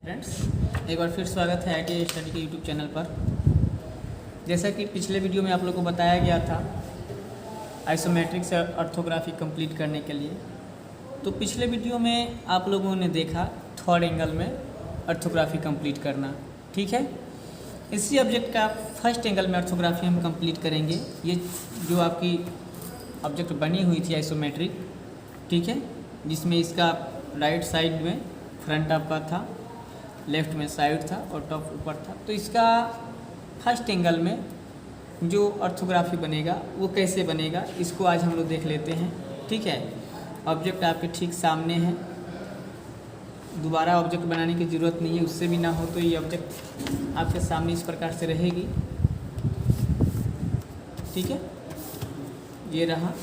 Friends, एक बार फिर स्वागत है ITI स्टडी के यूट्यूब चैनल पर। जैसा कि पिछले वीडियो में आप लोगों को बताया गया था आइसोमेट्रिक से ऑर्थोग्राफी कंप्लीट करने के लिए, तो पिछले वीडियो में आप लोगों ने देखा थर्ड एंगल में ऑर्थोग्राफी कंप्लीट करना। ठीक है, इसी ऑब्जेक्ट का फर्स्ट एंगल में ऑर्थोग्राफी हम कंप्लीट करेंगे। ये जो आपकी ऑब्जेक्ट बनी हुई थी आइसोमेट्रिक, ठीक है, जिसमें इसका राइट साइड में फ्रंट आपका था, लेफ्ट में साइड था और टॉप ऊपर था। तो इसका फर्स्ट एंगल में जो ऑर्थोग्राफी बनेगा वो कैसे बनेगा, इसको आज हम लोग देख लेते हैं। ठीक है, ऑब्जेक्ट आपके ठीक सामने है, दोबारा ऑब्जेक्ट बनाने की ज़रूरत नहीं है। उससे भी ना हो तो ये ऑब्जेक्ट आपके सामने इस प्रकार से रहेगी। ठीक है, ये रहा।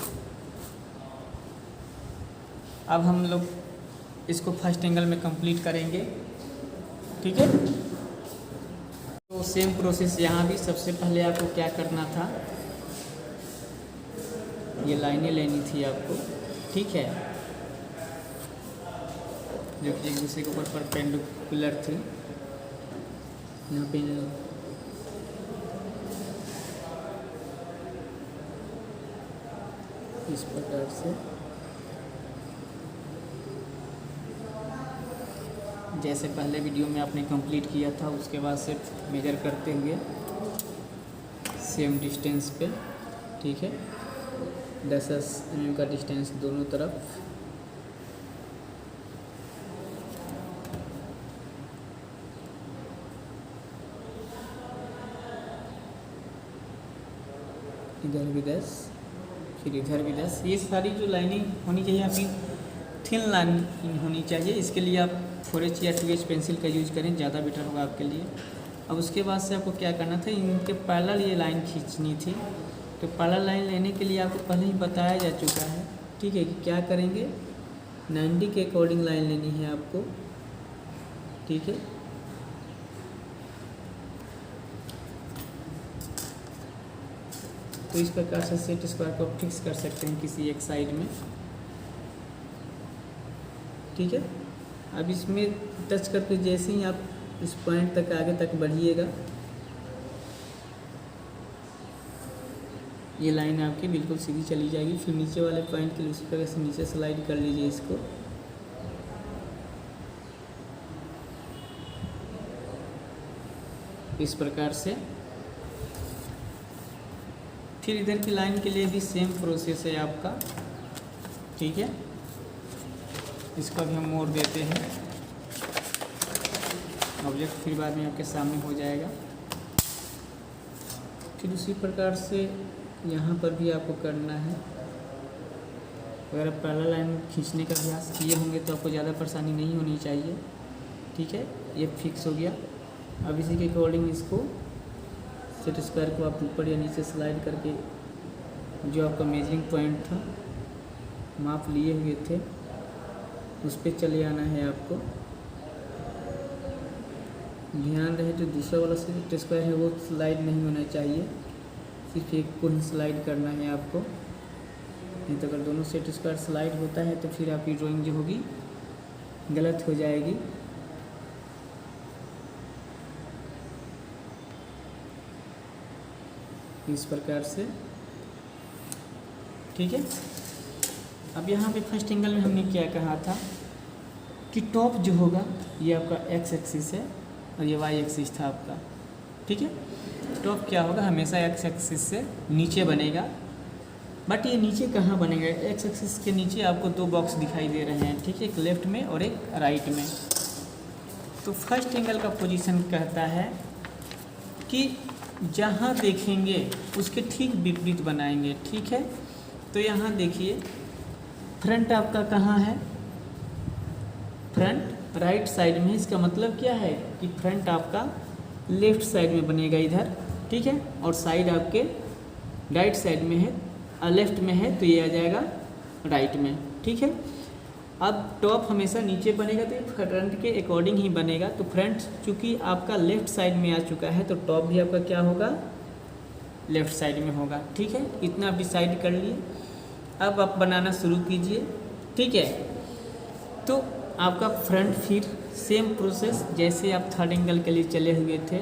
अब हम लोग इसको फर्स्ट एंगल में कंप्लीट करेंगे। ठीक है, तो सेम प्रोसेस यहाँ भी। सबसे पहले आपको क्या करना था, ये लाइनें लेनी थी आपको। ठीक है, जो कि एक दूसरे के ऊपर परपेंडिकुलर थी। यहाँ पे इस प्रकार से, जैसे पहले वीडियो में आपने कंप्लीट किया था, उसके बाद से मेजर करते हुए सेम डिस्टेंस पे, ठीक है, 10 mm का डिस्टेंस दोनों तरफ। इधर भी 10, फिर इधर भी 10। ये सारी जो लाइनें होनी चाहिए आपकी थिन लाइन होनी चाहिए। इसके लिए आप 4H या 2H पेंसिल का यूज करें, ज़्यादा बेटर होगा आपके लिए। अब उसके बाद से आपको क्या करना था, इनके पैरेलल ये लाइन खींचनी थी। तो पैरेलल लाइन लेने के लिए आपको पहले ही बताया जा चुका है। ठीक है, कि क्या करेंगे, 90 के अकॉर्डिंग लाइन लेनी है आपको। ठीक है, तो इस प्रकार से सेट स्क्वायर को फिक्स कर सकते हैं किसी एक साइड में। ठीक है, अब इसमें टच करके जैसे ही आप इस पॉइंट तक आगे तक बढ़िएगा, ये लाइन आपकी बिल्कुल सीधी चली जाएगी। फिर नीचे वाले पॉइंट के लिए उसी तरह से नीचे स्लाइड कर लीजिए इसको। इस प्रकार से। फिर इधर की लाइन के लिए भी सेम प्रोसेस है आपका। ठीक है, इसका भी हम मोड़ देते हैं। ऑब्जेक्ट फिर बाद में आपके सामने हो जाएगा। फिर उसी प्रकार से यहाँ पर भी आपको करना है। अगर आप पैरेलल लाइन खींचने का प्रयास किए होंगे तो आपको ज़्यादा परेशानी नहीं होनी चाहिए। ठीक है, ये फिक्स हो गया। अब इसी के अकॉर्डिंग इसको सेट स्क्वायर को आप ऊपर या नीचे स्लाइड करके जो आपका मेजरिंग पॉइंट था, माप लिए हुए थे, उस पर चले आना है आपको। ध्यान रहे जो दूसरा वाला सेट स्क्वायर है वो स्लाइड नहीं होना चाहिए, सिर्फ एक को ही स्लाइड करना है आपको। नहीं तो अगर दोनों सेट स्क्वायर स्लाइड होता है तो फिर आपकी ड्राइंग जो होगी गलत हो जाएगी। इस प्रकार से। ठीक है, अब यहाँ पे फर्स्ट एंगल में हमने क्या कहा था कि टॉप जो होगा ये आपका एक्स एक्सिस है और ये वाई एक्सिस था आपका। ठीक है, टॉप क्या होगा, हमेशा एक्स एक्सिस से नीचे बनेगा। बट ये नीचे कहाँ बनेगा, एक्स एक्सिस के नीचे आपको 2 बॉक्स दिखाई दे रहे हैं। ठीक है, एक लेफ्ट में और एक राइट में। तो फर्स्ट एंगल का पोजीशन कहता है कि जहाँ देखेंगे उसके ठीक विपरीत बनाएंगे। ठीक है, तो यहाँ देखिए फ्रंट आपका कहाँ है, फ्रंट राइट साइड में। इसका मतलब क्या है कि फ्रंट आपका लेफ्ट साइड में बनेगा इधर। ठीक है, और साइड आपके राइट साइड में है और लेफ्ट में है, तो ये आ जाएगा राइट में। ठीक है, अब टॉप हमेशा नीचे बनेगा तो ये फ्रंट के अकॉर्डिंग ही बनेगा। तो फ्रंट चूँकि आपका लेफ्ट साइड में आ चुका है तो टॉप भी आपका क्या होगा, लेफ्ट साइड में होगा। ठीक है, इतना आप डिसाइड कर लिए। अब आप बनाना शुरू कीजिए। ठीक है, तो आपका फ्रंट फिर सेम प्रोसेस जैसे आप थर्ड एंगल के लिए चले हुए थे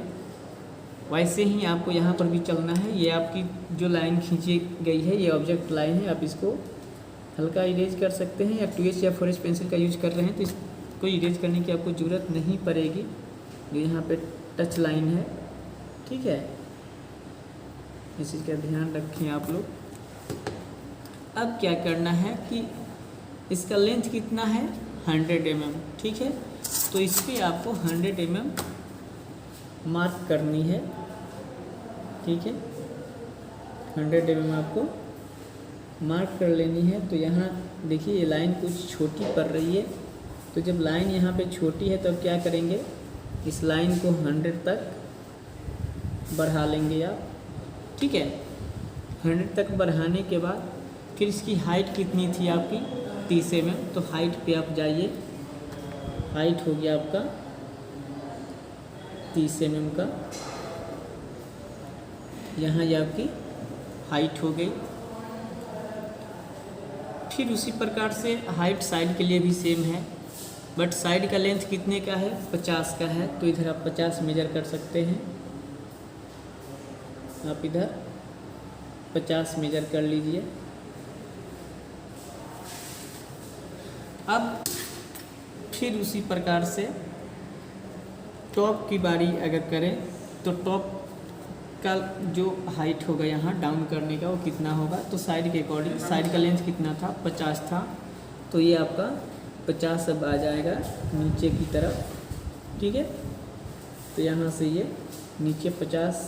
वैसे ही आपको यहाँ पर भी चलना है। ये आपकी जो लाइन खींची गई है ये ऑब्जेक्ट लाइन है, आप इसको हल्का इरेज कर सकते हैं, या 2H या 4H पेंसिल का यूज कर रहे हैं तो इसको इरेज करने की आपको ज़रूरत नहीं पड़ेगी। जो यहाँ पे टच लाइन है, ठीक है, इस चीज़ का ध्यान रखें आप लोग। अब क्या करना है कि इसका लेंथ कितना है 100 mm, ठीक है, तो इस पर आपको 100 mm मार्क करनी है, ठीक है, 100 mm आपको मार्क कर लेनी है। तो यहाँ देखिए ये लाइन कुछ छोटी पड़ रही है, तो जब लाइन यहाँ पे छोटी है तब क्या करेंगे, इस लाइन को 100 तक बढ़ा लेंगे आप, ठीक है। 100 तक बढ़ाने के बाद फिर इसकी हाइट कितनी थी आपकी 30 mm, तो हाइट पे आप जाइए, हाइट हो गया आपका 30 mm का, यहाँ ये आपकी हाइट हो गई। फिर उसी प्रकार से हाइट साइड के लिए भी सेम है, बट साइड का लेंथ कितने का है 50 का है, तो इधर आप 50 मेजर कर सकते हैं, आप इधर 50 मेजर कर लीजिए। अब फिर उसी प्रकार से टॉप की बारी अगर करें तो टॉप का जो हाइट होगा यहाँ डाउन करने का वो कितना होगा, तो साइड के अकॉर्डिंग साइड का लेंथ कितना था 50 था, तो ये आपका 50 अब आ जाएगा नीचे की तरफ, ठीक है। तो यहाँ से ये नीचे 50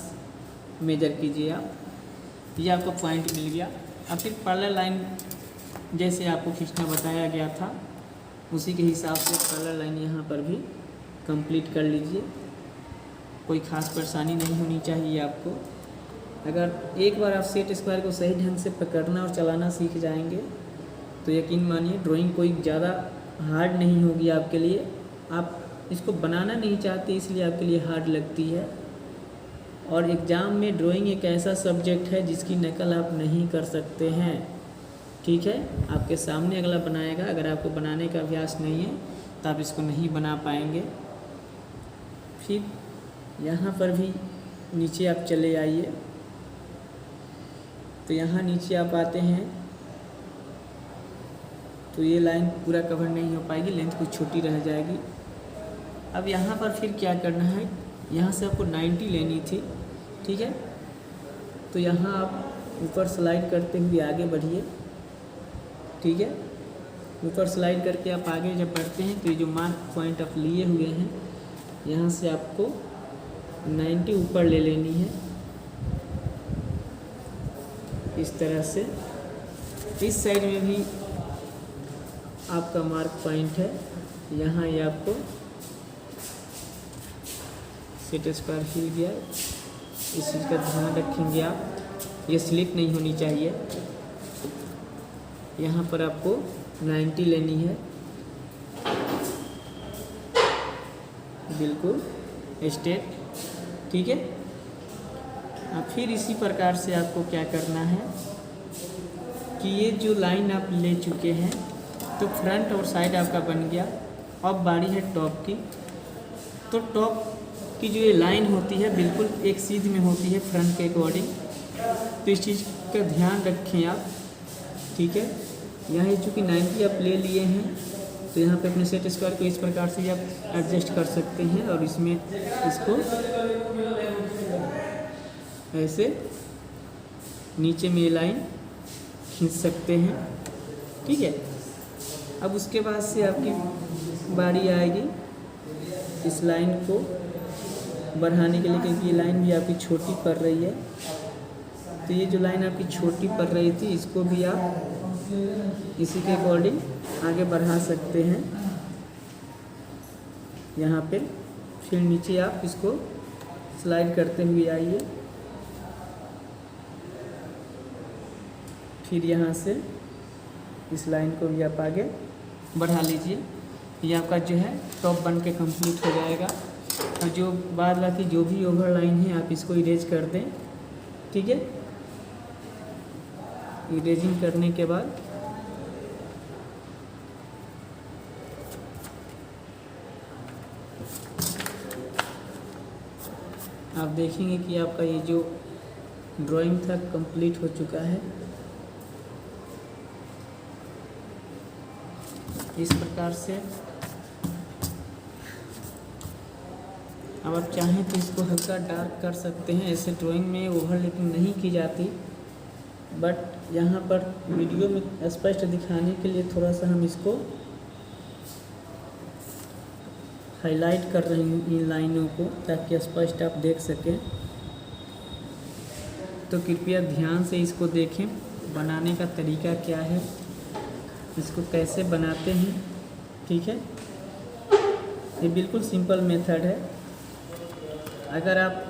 मेजर कीजिए आप, ये आपको पॉइंट मिल गया। अब फिर पैरेलल लाइन जैसे आपको खींचना बताया गया था उसी के हिसाब से पैरेलल लाइन यहाँ पर भी कंप्लीट कर लीजिए, कोई ख़ास परेशानी नहीं होनी चाहिए आपको। अगर एक बार आप सेट स्क्वायर को सही ढंग से पकड़ना और चलाना सीख जाएंगे तो यकीन मानिए ड्राइंग कोई ज़्यादा हार्ड नहीं होगी आपके लिए। आप इसको बनाना नहीं चाहते इसलिए आपके लिए हार्ड लगती है, और एग्ज़ाम में ड्राइंग एक ऐसा सब्जेक्ट है जिसकी नकल आप नहीं कर सकते हैं, ठीक है। आपके सामने अगला बनाएगा, अगर आपको बनाने का अभ्यास नहीं है तो आप इसको नहीं बना पाएंगे। फिर यहाँ पर भी नीचे आप चले आइए, तो यहाँ नीचे आप आते हैं तो ये लाइन पूरा कवर नहीं हो पाएगी, लेंथ कुछ छोटी रह जाएगी। अब यहाँ पर फिर क्या करना है, यहाँ से आपको 90 लेनी थी, ठीक है। तो यहाँ आप ऊपर स्लाइड करते हुए आगे बढ़िए, ठीक है। ऊपर स्लाइड करके आप आगे जब बढ़ते हैं तो ये जो मार्क पॉइंट आप लिए हुए हैं यहाँ से आपको 90 ऊपर ले लेनी है, इस तरह से। इस साइड में भी आपका मार्क पॉइंट है, यहाँ ये आपको सेट स्क्वायर हिल गया, इस चीज़ का ध्यान रखेंगे आप, ये स्लिप नहीं होनी चाहिए। यहाँ पर आपको 90 लेनी है, बिल्कुल स्ट्रेट, ठीक है। अब फिर इसी प्रकार से आपको क्या करना है कि ये जो लाइन आप ले चुके हैं तो फ्रंट और साइड आपका बन गया। अब बारी है टॉप की, तो टॉप की जो ये लाइन होती है बिल्कुल एक सीध में होती है फ्रंट के अकॉर्डिंग, तो इस चीज़ का ध्यान रखें आप, ठीक है। यहाँ चूँकि 90 आप ले लिए हैं तो यहाँ पे अपने सेट स्क्वायर को इस प्रकार से आप एडजस्ट कर सकते हैं और इसमें इसको ऐसे नीचे में ये लाइन खींच सकते हैं, ठीक है। अब उसके बाद से आपकी बारी आएगी इस लाइन को बढ़ाने के लिए, क्योंकि ये लाइन भी आपकी छोटी पड़ रही है। तो ये जो लाइन आपकी छोटी पड़ रही थी इसको भी आप इसी के अकॉर्डिंग आगे बढ़ा सकते हैं यहाँ पे। फिर नीचे आप इसको स्लाइड करते हुए आइए, फिर यहाँ से इस लाइन को भी आप आगे बढ़ा लीजिए। ये आपका जो है टॉप बन के कंप्लीट हो जाएगा। और जो बाद बाकी जो भी ओवर लाइन है आप इसको इरेज कर दें, ठीक है। इरेजिंग करने के बाद आप देखेंगे कि आपका ये जो ड्राइंग था कंप्लीट हो चुका है। इस प्रकार से अब आप चाहें तो इसको हल्का डार्क कर सकते हैं। ऐसे ड्राइंग में ओवरलैपिंग नहीं की जाती, बट यहाँ पर वीडियो में स्पष्ट दिखाने के लिए थोड़ा सा हम इसको हाईलाइट कर रहे हैं इन लाइनों को, ताकि स्पष्ट आप देख सकें। तो कृपया ध्यान से इसको देखें, बनाने का तरीका क्या है, इसको कैसे बनाते हैं। ठीक है, ये बिल्कुल सिंपल मेथड है। अगर आप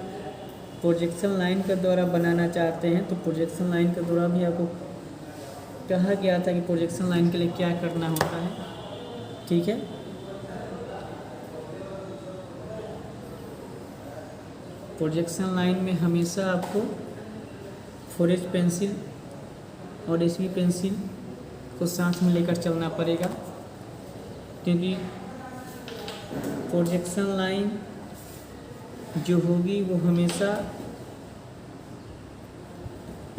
प्रोजेक्शन लाइन के द्वारा बनाना चाहते हैं तो प्रोजेक्शन लाइन के द्वारा भी आपको कहा गया था कि प्रोजेक्शन लाइन के लिए क्या करना होता है। ठीक है, प्रोजेक्शन लाइन में हमेशा आपको 4H पेंसिल और HB पेंसिल को साथ में लेकर चलना पड़ेगा, क्योंकि प्रोजेक्शन लाइन जो होगी वो हमेशा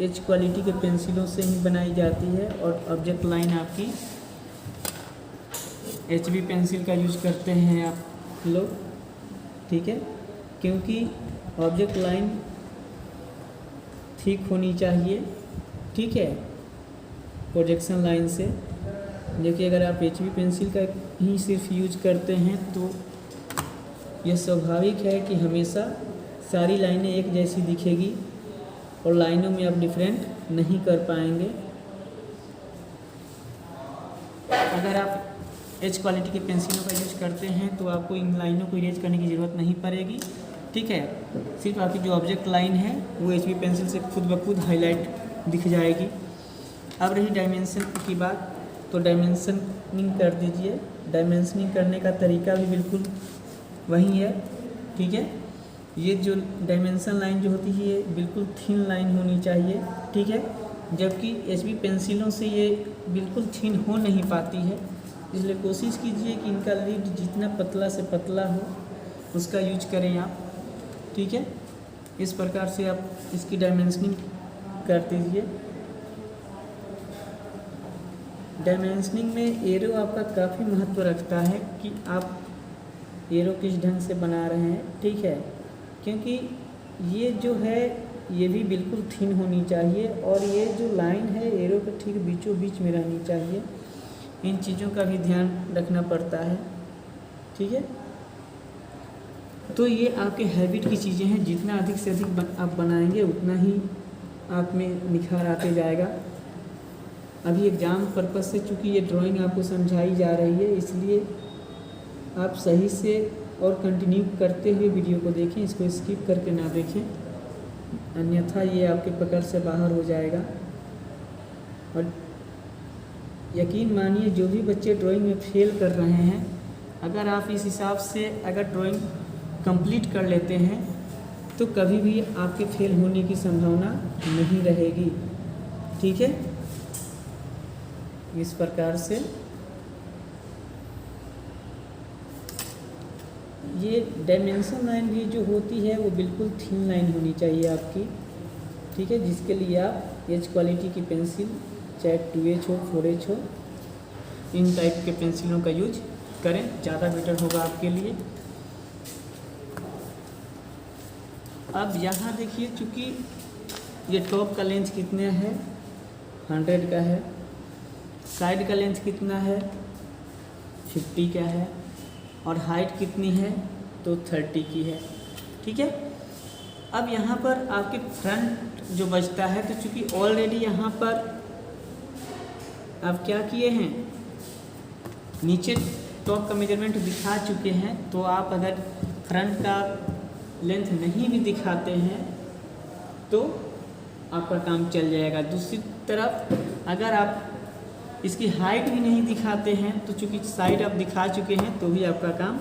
H क्वालिटी के पेंसिलों से ही बनाई जाती है, और ऑब्जेक्ट लाइन आपकी HB पेंसिल का यूज करते हैं आप लोग। ठीक है, क्योंकि ऑब्जेक्ट लाइन ठीक होनी चाहिए। ठीक है, प्रोजेक्शन लाइन से, जो कि अगर आप HB पेंसिल का ही सिर्फ यूज करते हैं तो यह स्वाभाविक है कि हमेशा सारी लाइनें एक जैसी दिखेगी और लाइनों में आप डिफरेंट नहीं कर पाएंगे। अगर आप H क्वालिटी के पेंसिलों का यूज करते हैं तो आपको इन लाइनों को इरेज करने की ज़रूरत नहीं पड़ेगी। ठीक है, सिर्फ आपकी जो ऑब्जेक्ट लाइन है वो HB पेंसिल से खुद ब खुद हाईलाइट दिख जाएगी। अब रही डायमेंशन की बात, तो डायमेंशनिंग कर दीजिए। डायमेंशनिंग करने का तरीका भी बिल्कुल वही है। ठीक है, ये जो डायमेंशन लाइन जो होती है ये बिल्कुल थिन लाइन होनी चाहिए। ठीक है, जबकि HB पेंसिलों से ये बिल्कुल थिन हो नहीं पाती है, इसलिए कोशिश कीजिए कि इनका लीड जितना पतला से पतला हो उसका यूज करें आप। ठीक है, इस प्रकार से आप इसकी डायमेंशनिंग कर दीजिए। डायमेंशनिंग में एरो आपका काफ़ी महत्व रखता है कि आप एरो किस ढंग से बना रहे हैं। ठीक है, क्योंकि ये जो है ये भी बिल्कुल थिन होनी चाहिए, और ये जो लाइन है एरो के ठीक बीचों बीच में रहनी चाहिए। इन चीज़ों का भी ध्यान रखना पड़ता है। ठीक है, तो ये आपके हैबिट की चीज़ें हैं। जितना अधिक से अधिक आप बनाएंगे उतना ही आप में निखार आते जाएगा। अभी एग्ज़ाम पर्पज़ से चूँकि ये ड्राइंग आपको समझाई जा रही है, इसलिए आप सही से और कंटिन्यू करते हुए वीडियो को देखें, इसको स्किप करके ना देखें, अन्यथा ये आपके पकड़ से बाहर हो जाएगा। और यकीन मानिए जो भी बच्चे ड्राइंग में फेल कर रहे हैं, अगर आप इस हिसाब से अगर ड्राइंग कंप्लीट कर लेते हैं तो कभी भी आपके फेल होने की संभावना नहीं रहेगी। ठीक है, इस प्रकार से ये डायमेंशन लाइन भी जो होती है वो बिल्कुल थिन लाइन होनी चाहिए आपकी। ठीक है, जिसके लिए आप H क्वालिटी की पेंसिल, चाहे 2H हो 4H हो, इन टाइप के पेंसिलों का यूज करें, ज़्यादा बेटर होगा आपके लिए। अब यहाँ देखिए, चूँकि ये टॉप का लेंथ कितना है 100 का है, साइड का लेंथ कितना है 50 का है, और हाइट कितनी है तो 30 की है। ठीक है, अब यहाँ पर आपके फ्रंट जो बचता है, तो चूँकि ऑलरेडी यहाँ पर आप क्या किए हैं, नीचे टॉप का मेजरमेंट दिखा चुके हैं, तो आप अगर फ्रंट का लेंथ नहीं भी दिखाते हैं तो आपका काम चल जाएगा। दूसरी तरफ अगर आप इसकी हाइट भी नहीं दिखाते हैं तो चूँकि साइड आप दिखा चुके हैं तो भी आपका काम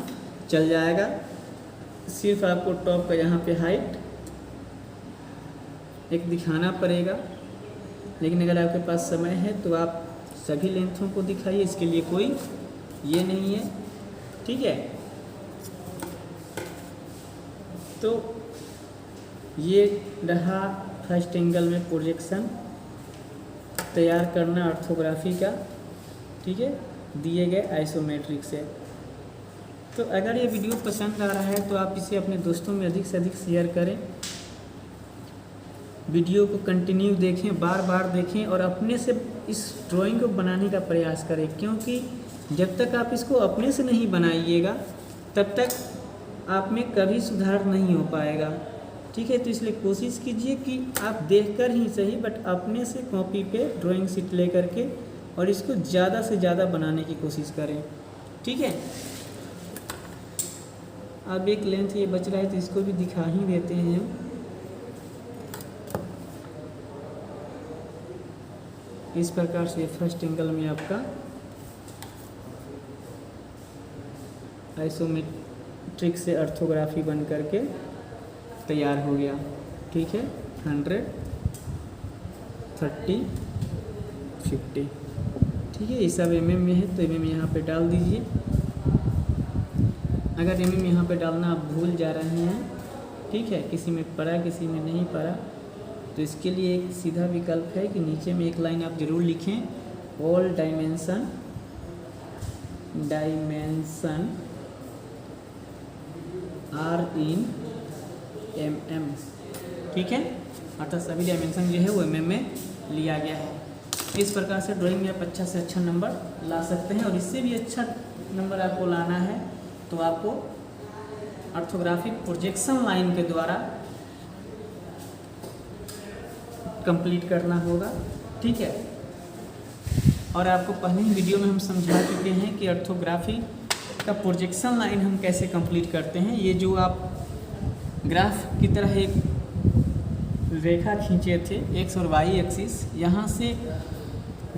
चल जाएगा। सिर्फ आपको टॉप का यहाँ पे हाइट एक दिखाना पड़ेगा, लेकिन अगर आपके पास समय है तो आप सभी लेंथों को दिखाइए, इसके लिए कोई ये नहीं है। ठीक है, तो ये रहा फर्स्ट एंगल में प्रोजेक्शन तैयार करना ऑर्थोग्राफी का, ठीक है, दिए गए आइसोमेट्रिक से। तो अगर ये वीडियो पसंद आ रहा है तो आप इसे अपने दोस्तों में अधिक से अधिक शेयर करें, वीडियो को कंटिन्यू देखें, बार बार देखें और अपने से इस ड्राइंग को बनाने का प्रयास करें, क्योंकि जब तक आप इसको अपने से नहीं बनाइएगा तब तक आप में कभी सुधार नहीं हो पाएगा, ठीक है। तो इसलिए कोशिश कीजिए कि आप देखकर ही सही बट अपने से कॉपी पे ड्राइंग शीट ले करके और इसको ज़्यादा से ज़्यादा बनाने की कोशिश करें, ठीक है। अब एक लेंथ ये बच रहा है तो इसको भी दिखा ही देते हैं हम। इस प्रकार से फर्स्ट एंगल में आपका आइसोमेट्रिक से ऑर्थोग्राफी बन करके तैयार हो गया, ठीक है। 100, 30, 50, ठीक है। ये सब mm में है तो mm यहाँ पे डाल दीजिए। अगर mm यहाँ पे डालना आप भूल जा रहे हैं, ठीक है, किसी में पड़ा किसी में नहीं पड़ा, तो इसके लिए एक सीधा विकल्प है कि नीचे में एक लाइन आप ज़रूर लिखें, all dimension are in mm, ठीक है, अर्थात सभी डायमेंशन जो है वो mm में लिया गया है। इस प्रकार से ड्राइंग में आप अच्छा से अच्छा नंबर ला सकते हैं और इससे भी अच्छा नंबर आपको लाना है तो आपको ऑर्थोग्राफिक प्रोजेक्शन लाइन के द्वारा कंप्लीट करना होगा, ठीक है। और आपको पहले ही वीडियो में हम समझा चुके हैं कि ऑर्थोग्राफी का प्रोजेक्शन लाइन हम कैसे कंप्लीट करते हैं। ये जो आप ग्राफ की तरह एक रेखा खींचे थे एक्स और वाई एक्सिस, यहाँ से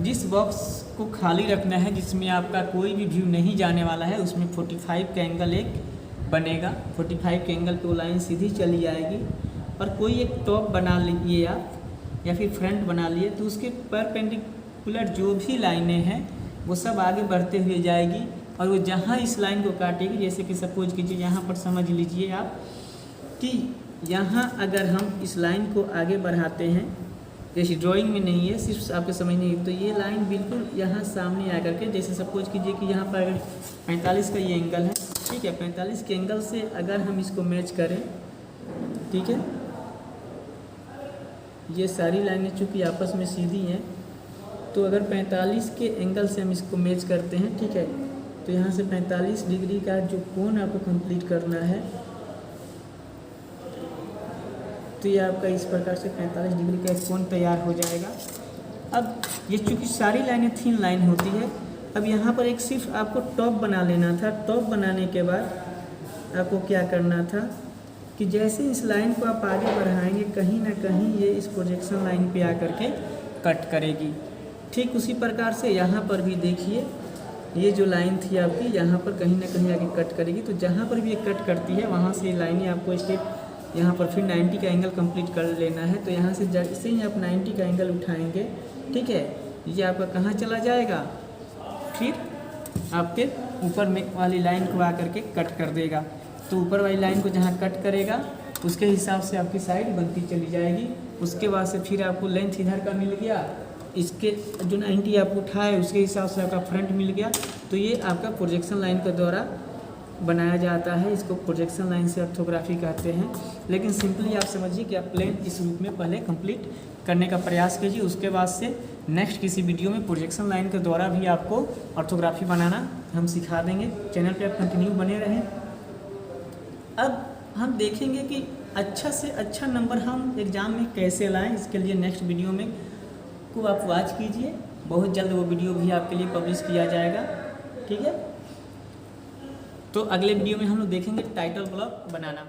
जिस बॉक्स को खाली रखना है जिसमें आपका कोई भी व्यू नहीं जाने वाला है उसमें 45 का एंगल एक बनेगा। 45 के एंगल पे वो लाइन सीधी चली जाएगी और कोई एक टॉप बना लीजिए आप या फिर फ्रंट बना लिए तो उसके परपेंडिकुलर जो भी लाइनें हैं वो सब आगे बढ़ते हुए जाएगी और वो जहाँ इस लाइन को काटेगी, जैसे कि सपोज कीजिए यहाँ पर समझ लीजिए आप कि यहाँ अगर हम इस लाइन को आगे बढ़ाते हैं, जैसे ड्राइंग में नहीं है सिर्फ आपके समझने की, तो ये लाइन बिल्कुल यहाँ सामने आकर के, जैसे सपोज कीजिए कि यहाँ पर अगर 45 का ये एंगल है, ठीक है, 45 के एंगल से अगर हम इसको मैच करें, ठीक है, ये सारी लाइनें चूँकि आपस में सीधी हैं तो अगर 45 के एंगल से हम इसको मैच करते हैं, ठीक है, तो यहाँ से 45 डिग्री का जो कोण आपको कंप्लीट करना है तो ये आपका इस प्रकार से 45 डिग्री का एक कोण तैयार हो जाएगा। अब ये चूँकि सारी लाइनें थिन लाइन होती है, अब यहाँ पर एक सिर्फ आपको टॉप बना लेना था। टॉप बनाने के बाद आपको क्या करना था कि जैसे इस लाइन को आप आगे बढ़ाएंगे कहीं ना कहीं ये इस प्रोजेक्शन लाइन पे आकर के कट करेगी। ठीक उसी प्रकार से यहाँ पर भी देखिए, ये जो लाइन थी आपकी यहाँ पर कहीं ना कहीं आगे कट करेगी, तो जहाँ पर भी ये कट करती है वहाँ से लाइनें आपको स्टेप यहाँ पर फिर 90 का एंगल कंप्लीट कर लेना है। तो यहाँ से जैसे ही आप 90 का एंगल उठाएंगे, ठीक है, ये आपका कहाँ चला जाएगा, फिर आपके ऊपर में वाली लाइन को आकर के कट कर देगा। तो ऊपर वाली लाइन को जहाँ कट करेगा उसके हिसाब से आपकी साइड बनती चली जाएगी। उसके बाद से फिर आपको लेंथ इधर का मिल गया, इसके जो 90 आप उठाए उसके हिसाब से आपका फ्रंट मिल गया। तो ये आपका प्रोजेक्शन लाइन के द्वारा बनाया जाता है, इसको प्रोजेक्शन लाइन से ऑर्थोग्राफी कहते हैं। लेकिन सिंपली आप समझिए कि आप प्लेन इस रूप में पहले कंप्लीट करने का प्रयास कीजिए, उसके बाद से नेक्स्ट किसी वीडियो में प्रोजेक्शन लाइन के द्वारा भी आपको ऑर्थोग्राफी बनाना हम सिखा देंगे। चैनल पे आप कंटिन्यू बने रहें। अब हम देखेंगे कि अच्छा से अच्छा नंबर हम एग्ज़ाम में कैसे लाएं। इसके लिए नेक्स्ट वीडियो में को आप वॉच कीजिए, बहुत जल्द वो वीडियो भी आपके लिए पब्लिश किया जाएगा, ठीक है। तो अगले वीडियो में हम लोग देखेंगे टाइटल ब्लॉक बनाना।